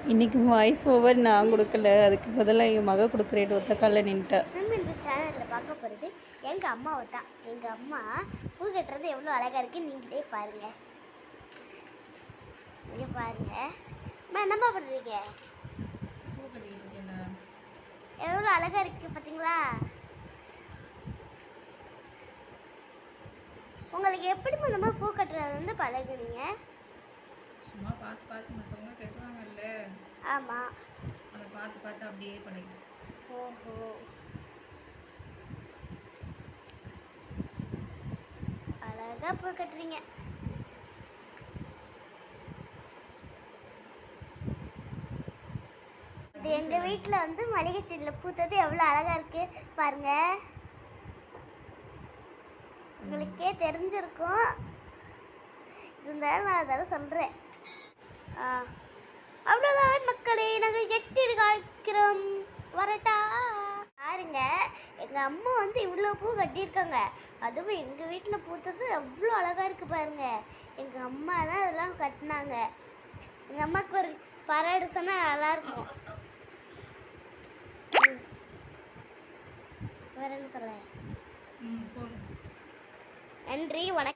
இன்னைக்கு voice over நான் கொடுக்கல, அதுக்கு பதிலாக என் மக கொடுக்குறேன். ஒத்த காலில் நின்ட்டா. நம்ம இந்த சேனலில் பார்க்க போகிறது எங்கள் அம்மாவை தான். எங்கள் அம்மா பூ கட்டுறது எவ்வளோ அழகாக இருக்குது, நீங்களே பாருங்கள். இங்கே பாருங்கள். அம்மா என்னம்மா பண்ணுறீங்க? பூ கட்டிக்கிட்டு எவ்வளோ அழகாக இருக்குது பார்த்தீங்களா? உங்களுக்கு எப்படி இந்த பூ கட்டுறது வந்து பழகுனீங்க? சும்மா பார்த்து பார்த்து மற்றவங்க கட்டுவாங்கல்ல. ஆமாம், அதை பார்த்து பார்த்து அப்படியே பழகிட்டேன். ஓஹோ, அழகாக பூ கட்டுறீங்க. இது எங்கள் வீட்டில் வந்து மளிகை செடியில் பூத்தது எவ்வளோ அழகாக இருக்குது பாருங்கள். உங்களுக்கே தெரிஞ்சிருக்கும், இருந்தாலும் நான் அதெல்லாம் சொல்கிறேன். அவ்வளோதான் மக்களே, நாங்கள் எட்டி காய்க்கிறோம். வரட்டா? பாருங்க, எங்கள் அம்மா வந்து இவ்வளோ பூ கட்டியிருக்காங்க. அதுவும் எங்கள் வீட்டில் பூத்தது அவ்வளோ அழகாக இருக்குது பாருங்க. எங்கள் அம்மா தான் அதெல்லாம் கட்டினாங்க. எங்கள் அம்மாவுக்கு ஒரு பரடு சொன்னால் நல்லாயிருக்கும். வேற என்ன சொல்ல? நன்றி, வணக்கம்.